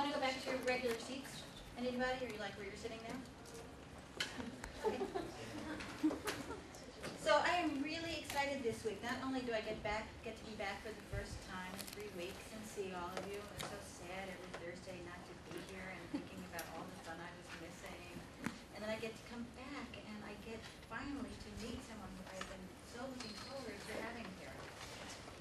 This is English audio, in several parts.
want to go back to your regular seats? Anybody? Or you like where you're sitting now? Okay. So I am really excited this week. Not only do I get to be back for the first time in 3 weeks and see all of you. It's so sad every Thursday not to be here and thinking about all the fun I was missing. And then I get to come back and I get finally to meet someone who I've been so looking forward to having here.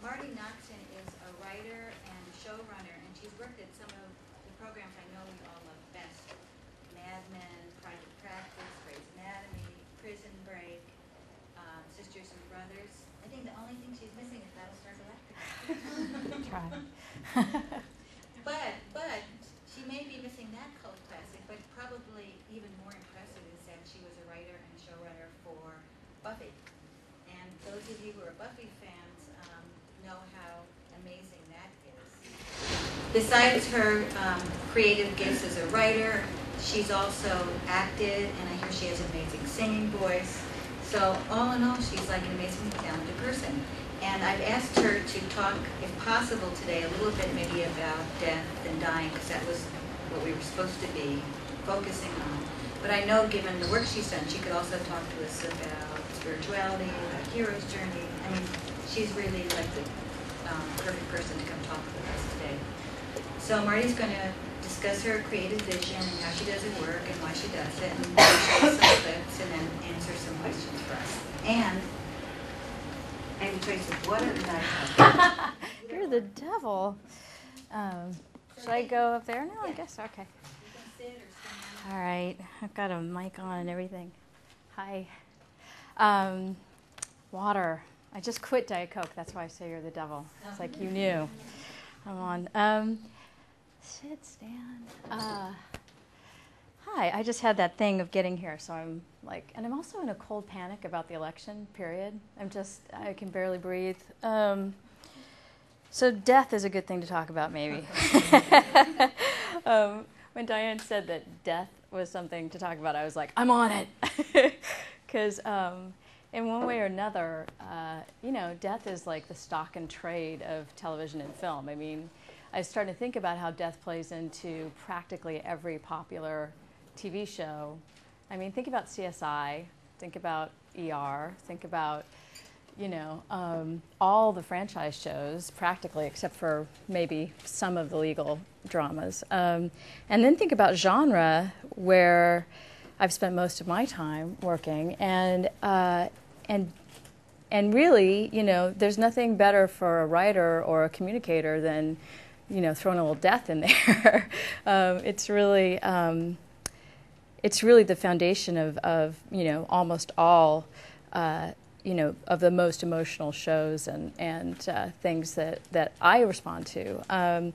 Marti Noxon is a writer and showrunner, and she's worked at some of the programs I know we all love best. Mad Men, Private Practice, Grey's Anatomy, Prison Break, Sisters and Brothers. I think the only thing she's missing is Battlestar Galactica. Try. But she may be missing that cult classic, but probably even more impressive is that she was a writer and showrunner for Buffy. And those of you who are Buffy fans know how amazing that is. Besides her creative gifts as a writer, she's also acted, and I hear she has an amazing singing voice. So all in all, she's like an amazingly talented person. And I've asked her to talk, if possible today, a little bit maybe about death and dying, because that was what we were supposed to be focusing on. But I know given the work she's done, she could also talk to us about spirituality, about hero's journey. I mean, she's really like the perfect person to come talk with us today. So Marti's going to discuss her creative vision and how she does her work and why she does it, and show us some clips and then answer some questions for us. And I have a choice of water and diet. You're the devil. Should I go up there now? I guess. Okay. You can sit or stand. All right. I've got a mic on and everything. Hi. Water. I just quit Diet Coke. That's why I say you're the devil. It's like you knew. I'm on. Sit, stand. Hi. I just had that thing of getting here, so I'm like, and I'm also in a cold panic about the election, period. I can barely breathe. So death is a good thing to talk about, maybe. When Diane said that death was something to talk about, I was like, I'm on it. Because in one way or another, death is like the stock and trade of television and film. I mean, I started to think about how death plays into practically every popular TV show. I mean, think about CSI, think about ER, think about, all the franchise shows, practically, except for maybe some of the legal dramas. And then think about genre, where I've spent most of my time working, and really, there's nothing better for a writer or a communicator than, throwing a little death in there. It's really the foundation of almost all, of the most emotional shows and things that I respond to.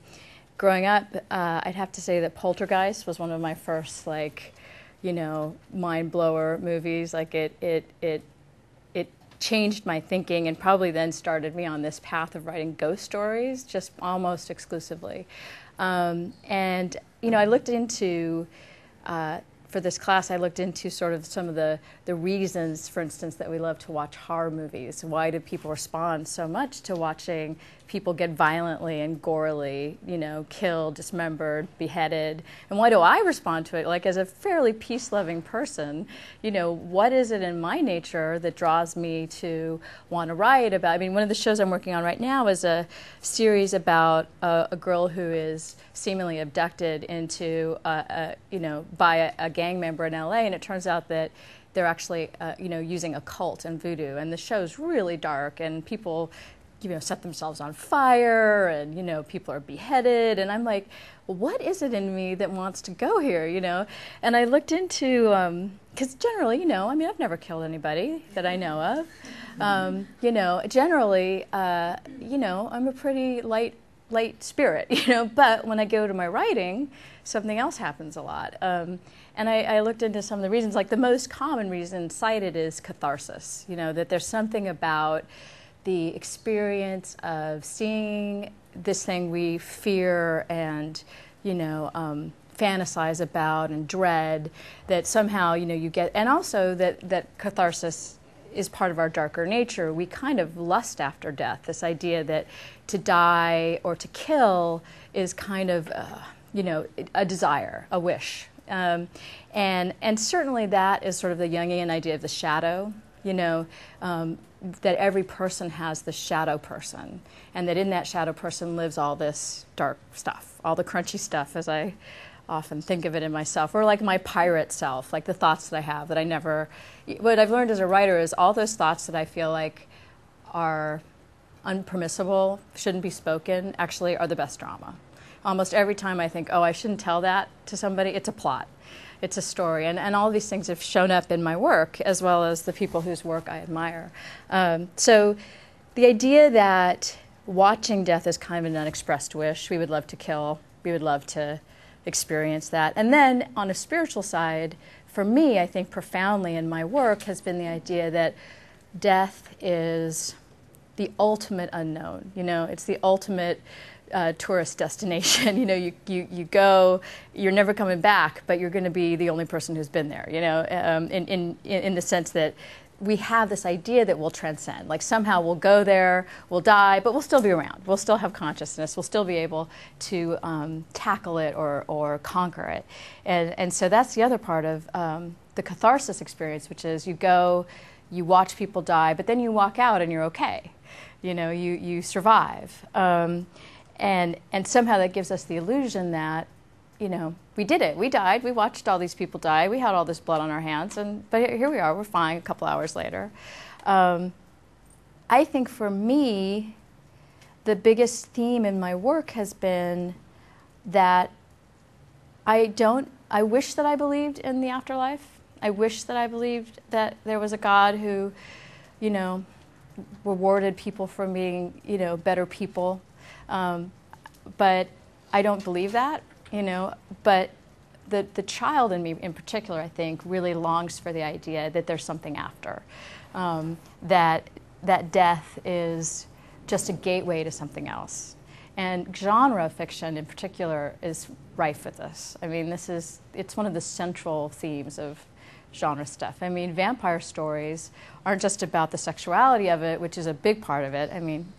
Growing up, I'd have to say that Poltergeist was one of my first, mind blower movies. Like it changed my thinking and probably then started me on this path of writing ghost stories, just almost exclusively. And I looked into. For this class, I looked into sort of some of the reasons, for instance, that we love to watch horror movies. Why do people respond so much to watching people get violently and gorily, killed, dismembered, beheaded? And why do I respond to it? Like, as a fairly peace-loving person, what is it in my nature that draws me to want to write about? I mean, one of the shows I'm working on right now is a series about a girl who is seemingly abducted into, by a gang member in LA, and it turns out that they're actually, using a cult and voodoo, and the show's really dark, and people, set themselves on fire, and people are beheaded, and I'm like, what is it in me that wants to go here, And I looked into, because generally, I've never killed anybody that I know of. Generally, I'm a pretty light spirit, but when I go to my writing, something else happens a lot. And I looked into some of the reasons, like the most common reason cited is catharsis, that there's something about the experience of seeing this thing we fear and, fantasize about and dread, that somehow, you get, and also that catharsis is part of our darker nature. We kind of lust after death, this idea that to die or to kill is kind of a desire, a wish. And certainly that is sort of the Jungian idea of the shadow, that every person has the shadow person, and that in that shadow person lives all this dark stuff, all the crunchy stuff, as I often think of it in myself, or like my pirate self, like the thoughts that I have that I never, what I've learned as a writer is all those thoughts that I feel like are unpermissible, shouldn't be spoken, actually are the best drama. Almost every time I think, oh, I shouldn't tell that to somebody, it's a plot. It's a story. And all these things have shown up in my work, as well as the people whose work I admire. So the idea that watching death is kind of an unexpressed wish, we would love to kill, we would love to experience that. And then on a spiritual side, for me, I think profoundly in my work has been the idea that death is the ultimate unknown. It's the ultimate tourist destination. You go, you're never coming back, but you're going to be the only person who's been there. In the sense that we have this idea that we'll transcend. Like somehow we'll go there, we'll die, but we'll still be around. We'll still have consciousness. We'll still be able to tackle it or conquer it. And so that's the other part of the catharsis experience, which is you go, you watch people die, but then you walk out and you're okay. You survive. And somehow that gives us the illusion that, we did it. We died. We watched all these people die. We had all this blood on our hands. But here we are. We're fine a couple hours later. I think for me, the biggest theme in my work has been that I wish that I believed in the afterlife. I wish that I believed that there was a God who, rewarded people for being, better people. But I don't believe that, but the child in me in particular, I think, really longs for the idea that there's something after, that death is just a gateway to something else. And genre fiction in particular is rife with this. I mean, it's one of the central themes of genre stuff. I mean, vampire stories aren't just about the sexuality of it, which is a big part of it. I mean,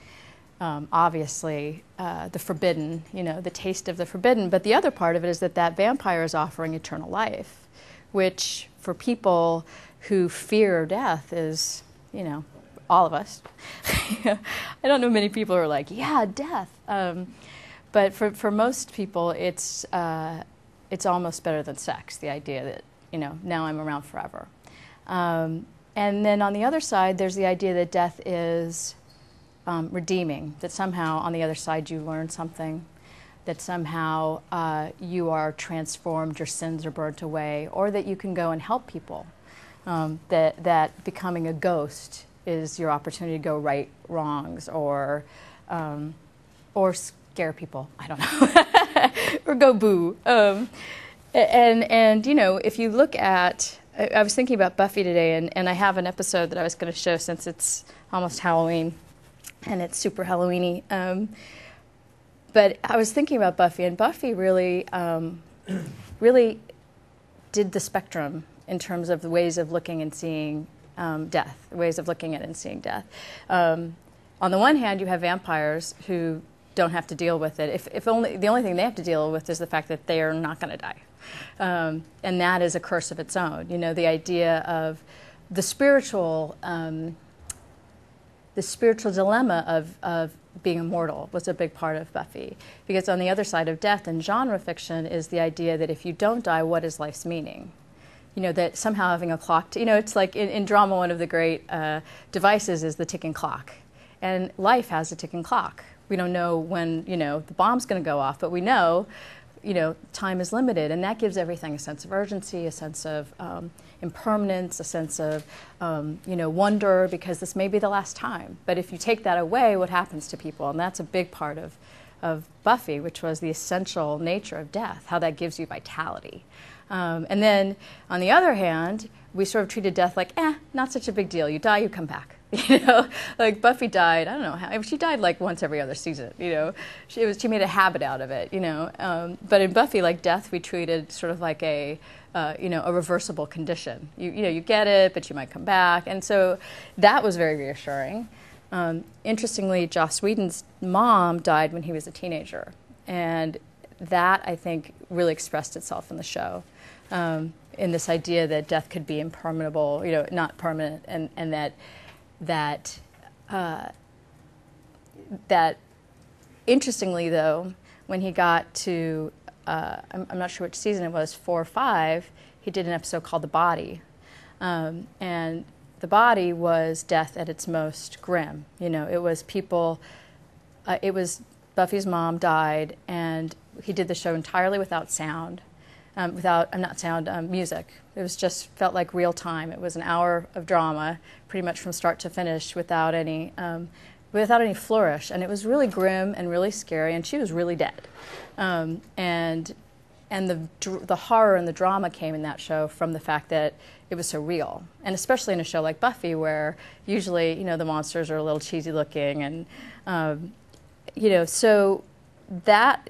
obviously, the forbidden, the taste of the forbidden. But the other part of it is that vampire is offering eternal life, which for people who fear death is, all of us. I don't know many people who are like, yeah, death. But for most people, it's almost better than sex, the idea that, now I'm around forever. And then on the other side, there's the idea that death is redeeming, that somehow on the other side you learn something, that somehow you are transformed, your sins are burnt away, or that you can go and help people, that becoming a ghost is your opportunity to go right wrongs or scare people, I don't know, or go boo. And if you look at, I was thinking about Buffy today, and I have an episode that I was going to show since it's almost Halloween, and it's super Halloween-y. But I was thinking about Buffy, and Buffy really, really did the spectrum in terms of the ways of looking and seeing death, ways of looking at and seeing death. On the one hand, you have vampires who don't have to deal with it. If only the only thing they have to deal with is the fact that they are not going to die, and that is a curse of its own. The idea of the spiritual dilemma of being immortal was a big part of Buffy, because on the other side of death in genre fiction is the idea that if you don't die, what is life's meaning? That somehow having a clock, it's like in drama, one of the great devices is the ticking clock. And life has a ticking clock. We don't know when, the bomb's going to go off, but we know, time is limited. And that gives everything a sense of urgency, a sense of impermanence, a sense of, wonder, because this may be the last time. But if you take that away, what happens to people? And that's a big part of Buffy, which was the essential nature of death, how that gives you vitality. And then, on the other hand, we sort of treated death like, not such a big deal. You die, you come back. Like Buffy died, I don't know how, she died like once every other season, she made a habit out of it, but in Buffy, like death, we treated sort of like a reversible condition. You get it, but you might come back. And so that was very reassuring. Interestingly, Joss Whedon's mom died when he was a teenager. And that I think really expressed itself in the show, in this idea that death could be impermanable, not permanent, and that interestingly though, when he got to I'm not sure which season it was, 4 or 5, he did an episode called The Body, and The Body was death at its most grim. It was people. It was Buffy's mom died, and he did the show entirely without sound, music. It was just felt like real time. It was an hour of drama, pretty much from start to finish, without any flourish, and it was really grim and really scary. And she was really dead, and the horror and the drama came in that show from the fact that it was so real, and especially in a show like Buffy, where usually the monsters are a little cheesy looking, and so that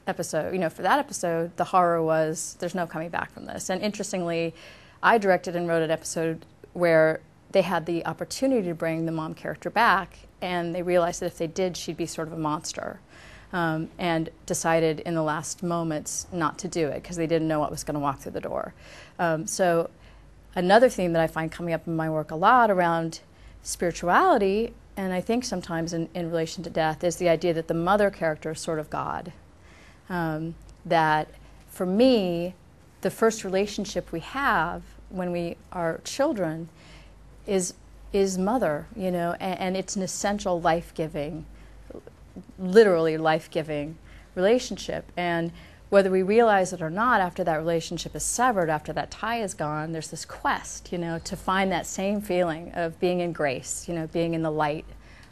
episode, for that episode, the horror was there's no coming back from this. And interestingly, I directed and wrote an episode where they had the opportunity to bring the mom character back, and they realized that if they did, she'd be sort of a monster, and decided in the last moments not to do it because they didn't know what was going to walk through the door. So another theme that I find coming up in my work a lot around spirituality, and I think sometimes in relation to death, is the idea that the mother character is sort of God. That for me, the first relationship we have when we are children is mother, and it's an essential life-giving, literally life-giving relationship. And whether we realize it or not, after that relationship is severed, after that tie is gone, there's this quest, to find that same feeling of being in grace, being in the light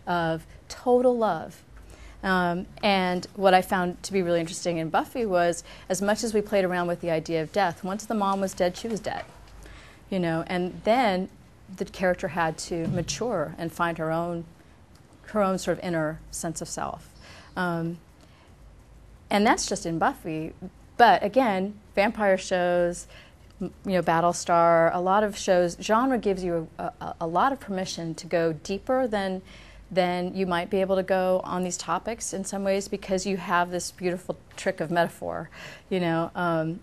of total love. And what I found to be really interesting in Buffy was, as much as we played around with the idea of death, once the mom was dead, she was dead, and then the character had to mature and find her own sort of inner sense of self. And that's just in Buffy. But again, vampire shows, Battlestar, a lot of shows, genre gives you a lot of permission to go deeper than you might be able to go on these topics in some ways, because you have this beautiful trick of metaphor, that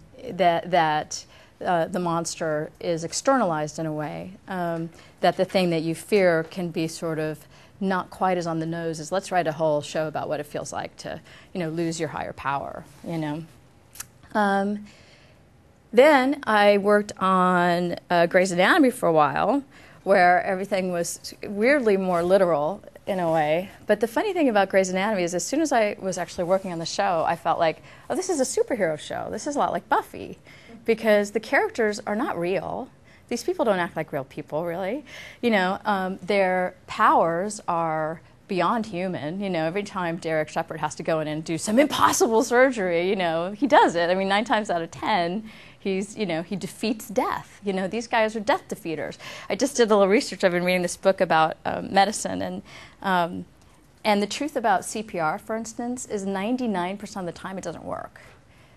the monster is externalized in a way, that the thing that you fear can be sort of not quite as on the nose as let's write a whole show about what it feels like to, lose your higher power, Then I worked on Grey's Anatomy for a while, where everything was weirdly more literal in a way. But the funny thing about Grey's Anatomy is, as soon as I was actually working on the show, I felt like, oh, this is a superhero show. This is a lot like Buffy, because the characters are not real. These people don't act like real people, really. Their powers are beyond human. Every time Derek Shepherd has to go in and do some impossible surgery, he does it. 9 times out of 10, he defeats death. These guys are death defeaters. I just did a little research. I've been reading this book about medicine, and the truth about CPR, for instance, is 99% of the time it doesn't work.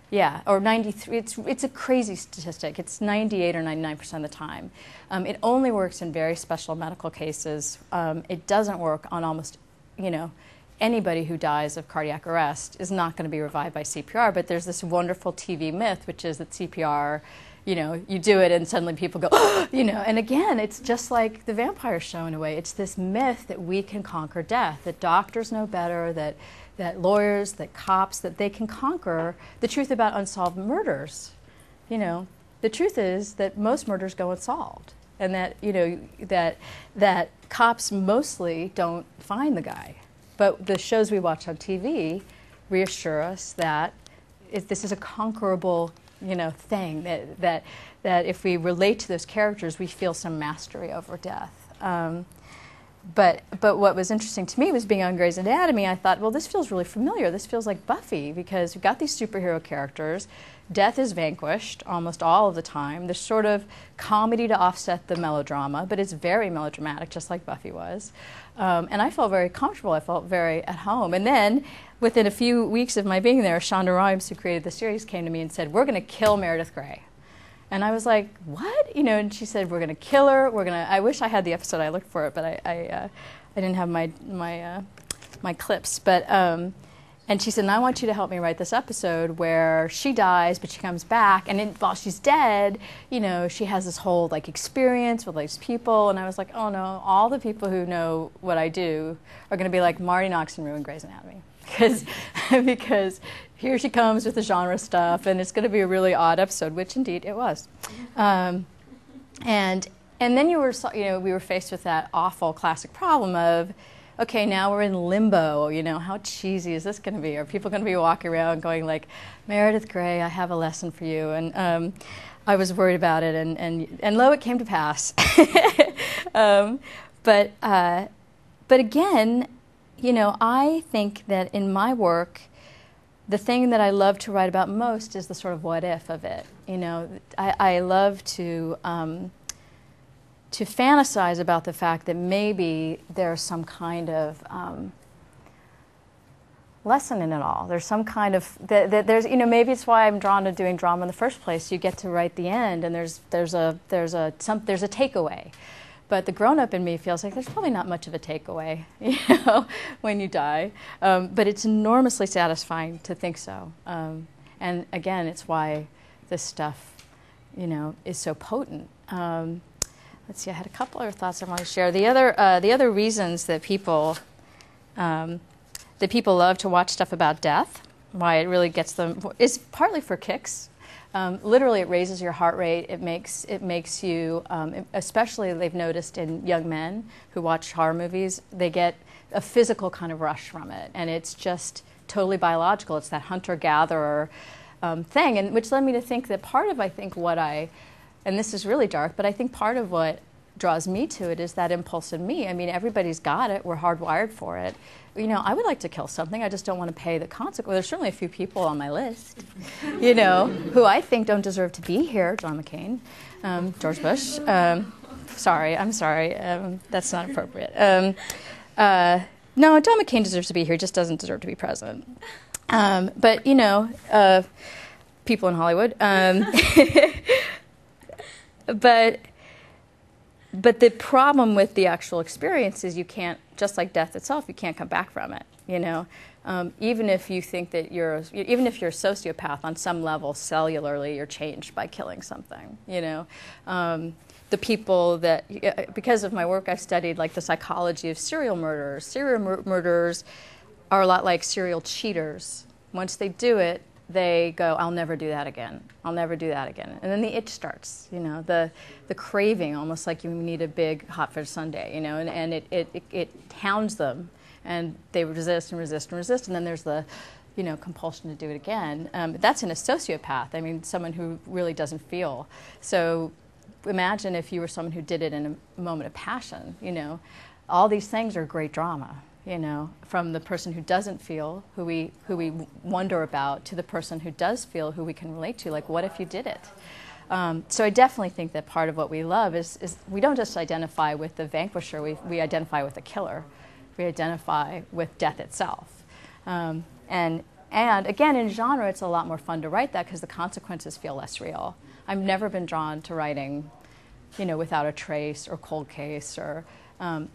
Yeah, or 93. It's a crazy statistic. It's 98 or 99% of the time. It only works in very special medical cases. It doesn't work on almost, anybody who dies of cardiac arrest is not going to be revived by CPR. But there's this wonderful TV myth, which is that CPR, you do it and suddenly people go, And again, it's just like the vampire show in a way. It's this myth that we can conquer death, that doctors know better, that lawyers, that cops, that they can conquer the truth about unsolved murders. The truth is that most murders go unsolved, and that that cops mostly don't find the guy. But the shows we watch on TV reassure us that this is a conquerable, thing. That if we relate to those characters, we feel some mastery over death. But what was interesting to me was being on Grey's Anatomy. I thought, well, this feels really familiar. This feels like Buffy, because we've got these superhero characters. Death is vanquished almost all of the time. There's sort of comedy to offset the melodrama, but it's very melodramatic, just like Buffy was. And I felt very comfortable. I felt very at home. And then, within a few weeks of my being there, Shonda Rhimes, who created the series, came to me and said, "We're going to kill Meredith Grey." And I was like, what? And she said, we're going to kill her. I wish I had the episode. I looked for it, but I didn't have my clips. But and she said, and I want you to help me write this episode where she dies, but she comes back, and while she's dead, you know, she has this whole like experience with these people. And I was like, oh no, all the people who know what I do are going to be like, Marty Noxon ruined Grey's Anatomy, because here she comes with the genre stuff, and it's going to be a really odd episode, which indeed it was. And then we were faced with that awful classic problem of, okay, now we're in limbo. You know, how cheesy is this going to be? Are people going to be walking around going like, Meredith Grey, I have a lesson for you? And I was worried about it, and lo, it came to pass. But again, you know, I think that in my work, the thing that I love to write about most is the sort of what if of it. You know, I love to fantasize about the fact that maybe there's some kind of lesson in it all. There's some kind of there's, you know, maybe it's why I'm drawn to doing drama in the first place. You get to write the end, and there's a takeaway. But the grown-up in me feels like there's probably not much of a takeaway, you know, when you die. But it's enormously satisfying to think so. And again, it's why this stuff, you know, is so potent. Let's see. I had a couple other thoughts I want to share. The other reasons that people love to watch stuff about death, why it really gets them, is partly for kicks. Literally, it raises your heart rate. It makes you, especially they've noticed in young men who watch horror movies, they get a physical kind of rush from it, and it's just totally biological. It's that hunter-gatherer thing, and which led me to think that part of, I think, and this is really dark, but I think part of what draws me to it is that impulse in me. I mean, everybody's got it. We're hardwired for it. You know, I would like to kill something. I just don't want to pay the consequence. There's certainly a few people on my list, you know, who I think don't deserve to be here. John McCain, George Bush. I'm sorry. That's not appropriate. No, John McCain deserves to be here. He just doesn't deserve to be president. But, you know, people in Hollywood. But the problem with the actual experience is you can't, just like death itself, you can't come back from it, you know. Even if you think that even if you're a sociopath on some level, cellularly, you're changed by killing something, you know. The people that, because of my work, I've studied like the psychology of serial murderers. Serial murderers are a lot like serial cheaters. Once they do it, they go, I'll never do that again. I'll never do that again. And then the itch starts, you know, the craving, almost like you need a big hot fudge sundae, you know, and it hounds them, and they resist and resist and resist, and then there's the, you know, compulsion to do it again. That's in a sociopath. I mean, someone who really doesn't feel. So imagine if you were someone who did it in a moment of passion, you know. All these things are great drama. You know, from the person who doesn't feel, who we wonder about, to the person who does feel, who we can relate to. Like, what if you did it? So I definitely think that part of what we love is we don't just identify with the vanquisher. We identify with the killer. We identify with death itself. And again, in genre, it's a lot more fun to write that because the consequences feel less real. I've never been drawn to writing, you know, Without a Trace or Cold Case or.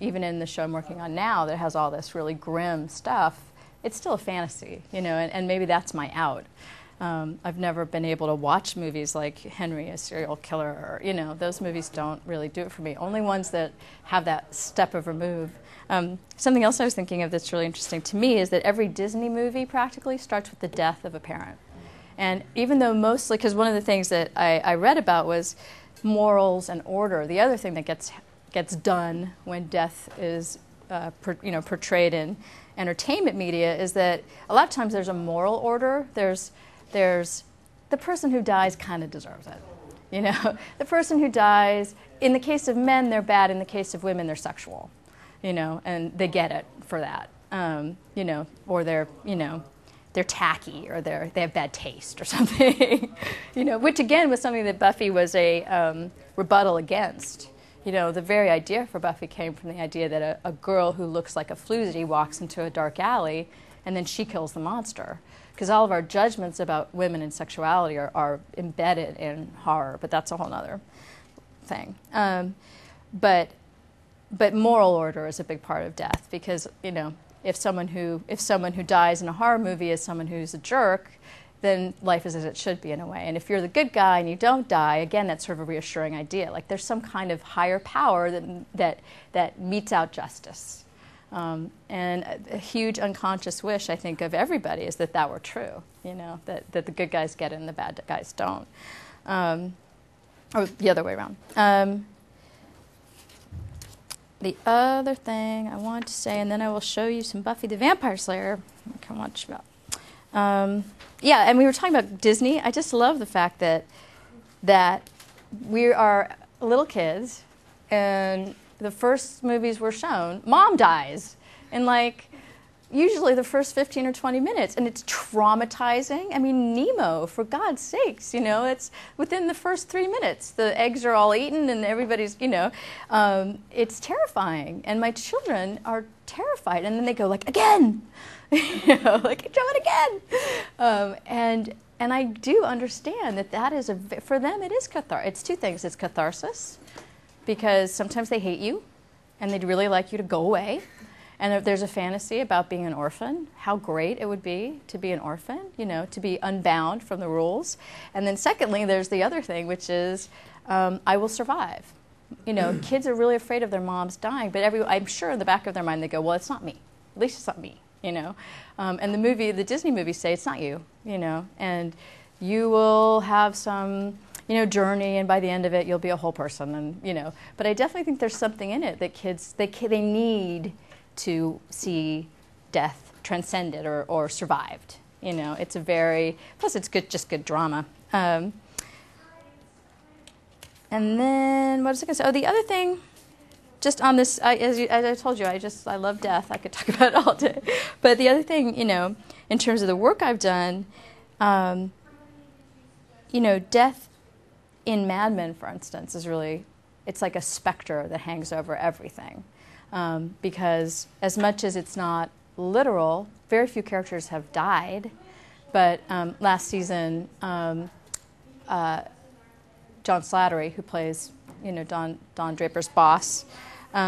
Even in the show I'm working on now that has all this really grim stuff, it's still a fantasy, you know, and maybe that's my out. I've never been able to watch movies like Henry, a Serial Killer, or, you know, those movies don't really do it for me. Only ones that have that step of remove. Something else I was thinking of that's really interesting to me is that every Disney movie practically starts with the death of a parent. And even though mostly, because one of the things that I read about was morals and order, the other thing that gets done when death is portrayed in entertainment media is that a lot of times there's a moral order. There's the person who dies kind of deserves it. You know, the person who dies, in the case of men, they're bad. In the case of women, they're sexual. You know, and they get it for that. You know, or they're tacky, or they have bad taste or something. You know, which again was something that Buffy was a rebuttal against. You know, the very idea for Buffy came from the idea that a girl who looks like a floozy walks into a dark alley and then she kills the monster. Because all of our judgments about women and sexuality are embedded in horror, but that's a whole other thing. But moral order is a big part of death because, you know, if someone who dies in a horror movie is someone who's a jerk, then life is as it should be in a way. And if you're the good guy and you don't die, again, that's sort of a reassuring idea. Like there's some kind of higher power that metes out justice. And a huge unconscious wish, I think, of everybody is that were true. You know, that the good guys get it and the bad guys don't, or the other way around. The other thing I want to say, and then I will show you some Buffy the Vampire Slayer. I can watch about. Yeah, and we were talking about Disney. I just love the fact that we are little kids, and the first movies were shown, Mom dies, and like usually the first 15 or 20 minutes, and it's traumatizing. I mean, Nemo, for God's sakes, you know, it's within the first 3 minutes. The eggs are all eaten, and everybody's, you know, it's terrifying. And my children are terrified, and then they go like, again, you know, like, show it again. And I do understand that is for them, it is catharsis. It's two things. It's catharsis, because sometimes they hate you, and they'd really like you to go away. And if there's a fantasy about being an orphan, how great it would be to be an orphan, you know, to be unbound from the rules. And then secondly, there's the other thing, which is, I will survive. You know, kids are really afraid of their moms dying, but I'm sure in the back of their mind they go, well, it's not me. At least it's not me, you know. And the Disney movies say it's not you, you know, and you will have some, you know, journey, and by the end of it, you'll be a whole person, and, you know. But I definitely think there's something in it that kids, they need to see death transcended or survived. You know, it's plus it's just good drama. And then, what was I going to say? Oh, the other thing, just on this, as I told you, I love death. I could talk about it all day. But the other thing, you know, in terms of the work I've done, you know, death in Mad Men, for instance, is really, it's like a specter that hangs over everything. Because as much as it's not literal, very few characters have died. But last season, John Slattery, who plays, you know, Don Draper's boss, you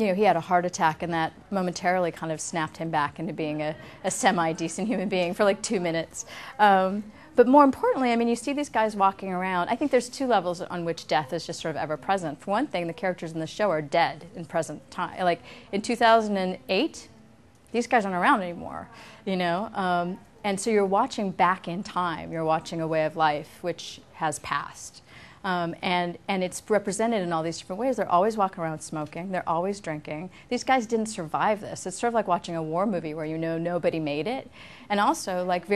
know, he had a heart attack, and that momentarily kind of snapped him back into being a semi-decent human being for like 2 minutes. But more importantly, I mean, you see these guys walking around. I think there's two levels on which death is just sort of ever present. For one thing, the characters in the show are dead in present time. Like in 2008, these guys aren't around anymore, you know? And so you're watching back in time. You're watching a way of life which has passed. And it's represented in all these different ways. They're always walking around smoking. They're always drinking. These guys didn't survive this. It's sort of like watching a war movie where you know nobody made it. And also, like,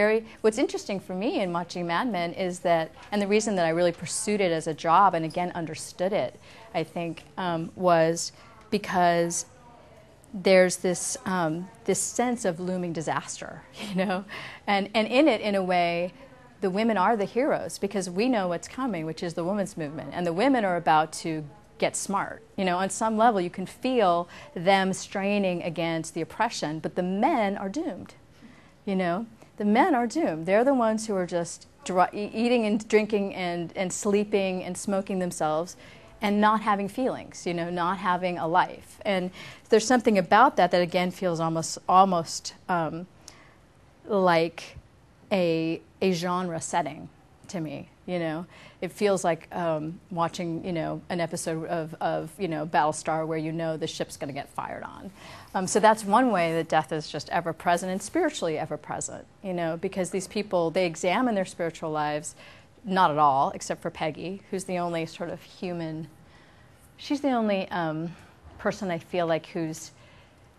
what's interesting for me in watching Mad Men is that, and the reason that I really pursued it as a job and again understood it, I think, was because there's this sense of looming disaster, you know, and in it, in a way, the women are the heroes because we know what's coming, which is the women's movement, and the women are about to get smart. You know, on some level, you can feel them straining against the oppression, but the men are doomed. You know, the men are doomed. They're the ones who are just eating and drinking and sleeping and smoking themselves, and not having feelings. You know, not having a life. And there's something about that again feels almost like a genre setting to me. You know, it feels like watching, you know, an episode of you know, Battlestar where you know the ship's going to get fired on. So that's one way that death is just ever present and spiritually ever present. You know, because these people, they examine their spiritual lives, not at all, except for Peggy, who's the only sort of human. She's the only person I feel like who's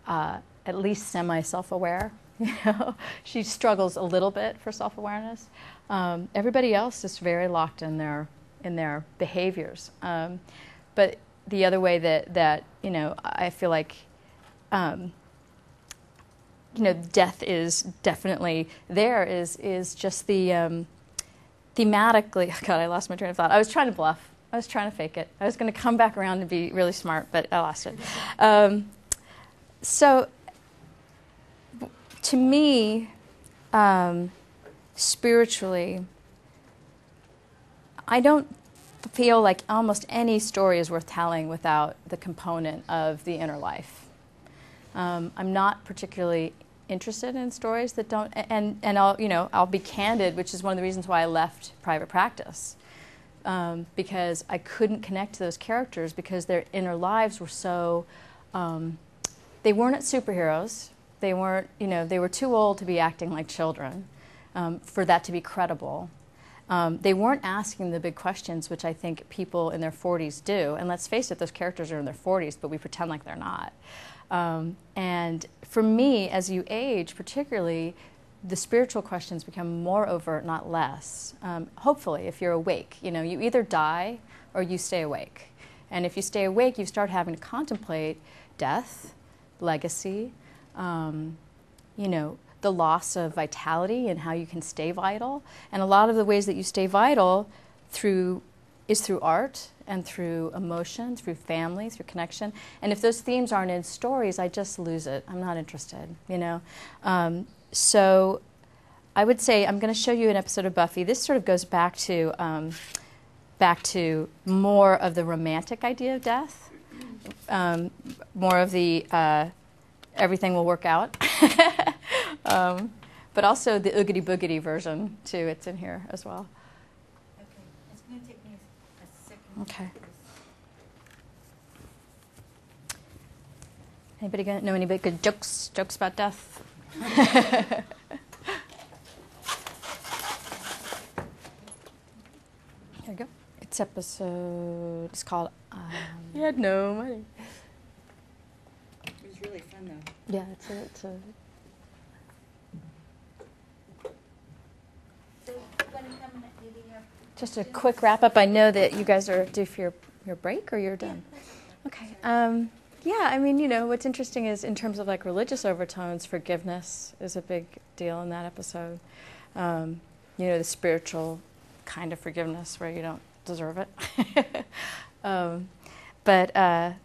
at least semi-self-aware. You know, she struggles a little bit for self-awareness. Everybody else is very locked in their behaviors. But the other way that you know, I feel like you know, death is definitely there is just the thematically. Oh God, I lost my train of thought. I was trying to bluff. I was trying to fake it. I was going to come back around and be really smart, but I lost it. So. To me, spiritually, I don't feel like almost any story is worth telling without the component of the inner life. I'm not particularly interested in stories that don't, and I'll be candid, which is one of the reasons why I left private practice, because I couldn't connect to those characters because their inner lives were so, they weren't superheroes. They weren't, they were too old to be acting like children for that to be credible. They weren't asking the big questions, which I think people in their 40s do. And let's face it, those characters are in their 40s, but we pretend like they're not. And for me, as you age, particularly, the spiritual questions become more overt, not less. Hopefully, if you're awake, you either die or you stay awake. And if you stay awake, you start having to contemplate death, legacy, the loss of vitality and how you can stay vital. And a lot of the ways that you stay vital is through art and through emotion, through family, through connection. And if those themes aren't in stories, I just lose it. I'm not interested, So I would say I'm going to show you an episode of Buffy. This sort of goes back to more of the romantic idea of death, more of the everything will work out. But also the oogity boogity version too. It's in here as well. Okay, it's going to take me a second. Okay. Anybody know any good jokes about death? There you go. It's called You Had No Money. It was really fun though. Yeah, it's a So when you come in, maybe you have just a quick wrap up. I know that you guys are due for your break, or you're done. Okay. What's interesting is in terms of like religious overtones, forgiveness is a big deal in that episode. The spiritual kind of forgiveness where you don't deserve it. That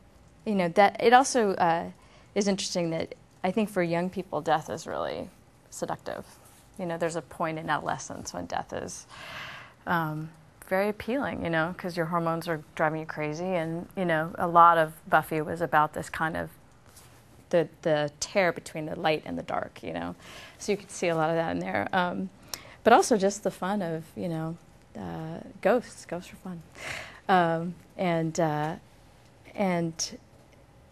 it also is interesting that I think for young people, death is really seductive. There's a point in adolescence when death is very appealing, because your hormones are driving you crazy. And, a lot of Buffy was about this kind of the tear between the light and the dark, So you could see a lot of that in there. But also just the fun of, ghosts. Ghosts are fun.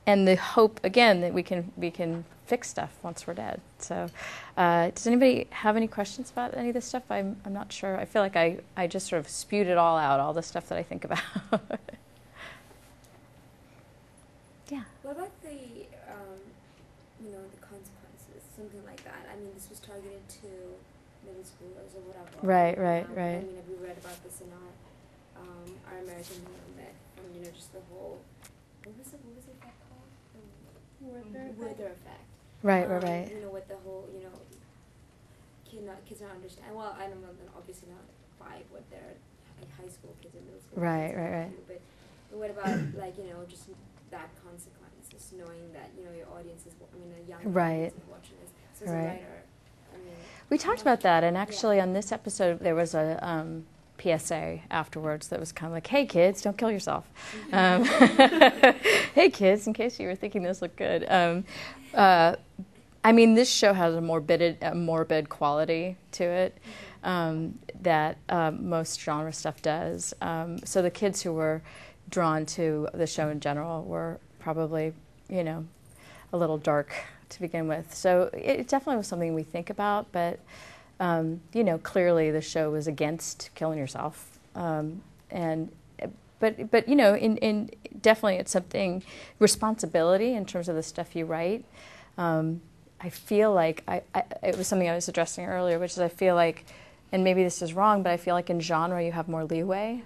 And the hope, again, that we can fix stuff once we're dead. So does anybody have any questions about any of this stuff? I'm not sure. I feel like I just sort of spewed it all out, all the stuff that I think about. Yeah. What about the consequences, something like that? I mean, this was targeted to middle schoolers or whatever. Right. I mean, have you read about this in our American Myth, and just the whole, what was it that called? Werther effect. Right. With the whole, kids not understand. Well, I don't know, obviously not vibe what they're like high school kids and middle school kids. Right. But what about just that consequences, knowing that your audience is, a young audience is watching this. So as a writer, we talked about that, and actually on this episode there was a PSA afterwards that was kind of like, "Hey kids, don't kill yourself." Hey kids, in case you were thinking this looked good. This show has a morbid quality to it that most genre stuff does. So the kids who were drawn to the show in general were probably, a little dark to begin with. So it definitely was something we think about, but clearly the show was against killing yourself. But in definitely it's something, responsibility in terms of the stuff you write. I feel like it was something I was addressing earlier, which is I feel like, and maybe this is wrong, but I feel like in genre you have more leeway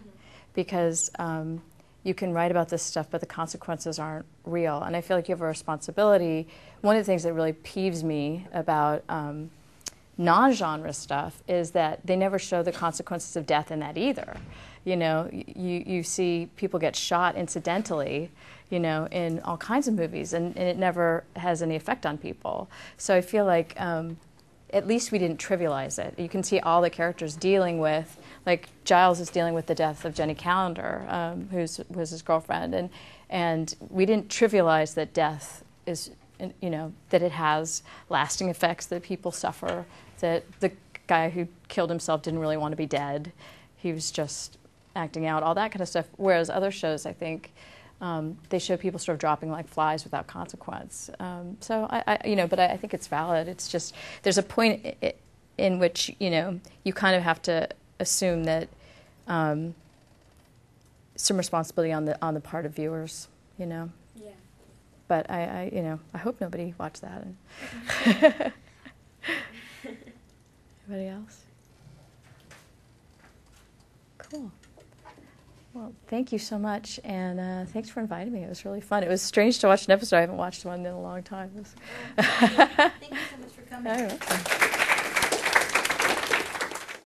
because you can write about this stuff, but the consequences aren't real. And I feel like you have a responsibility. One of the things that really peeves me about non-genre stuff is that they never show the consequences of death in that either. You see people get shot incidentally, in all kinds of movies, and it never has any effect on people. So I feel like at least we didn't trivialize it. You can see all the characters dealing with, like Giles is dealing with the death of Jenny Calendar, who was his girlfriend, and we didn't trivialize that death is and, that it has lasting effects, that people suffer, that the guy who killed himself didn't really want to be dead. He was just acting out, all that kind of stuff. Whereas other shows, I think, they show people sort of dropping like flies without consequence. So but I think it's valid. It's just there's a point in which you kind of have to assume that some responsibility on the part of viewers. Yeah. But I hope nobody watched that. Anybody else? Cool. Well, thank you so much, and thanks for inviting me. It was really fun. It was strange to watch an episode. I haven't watched one in a long time. Thank you so much for coming. You're welcome.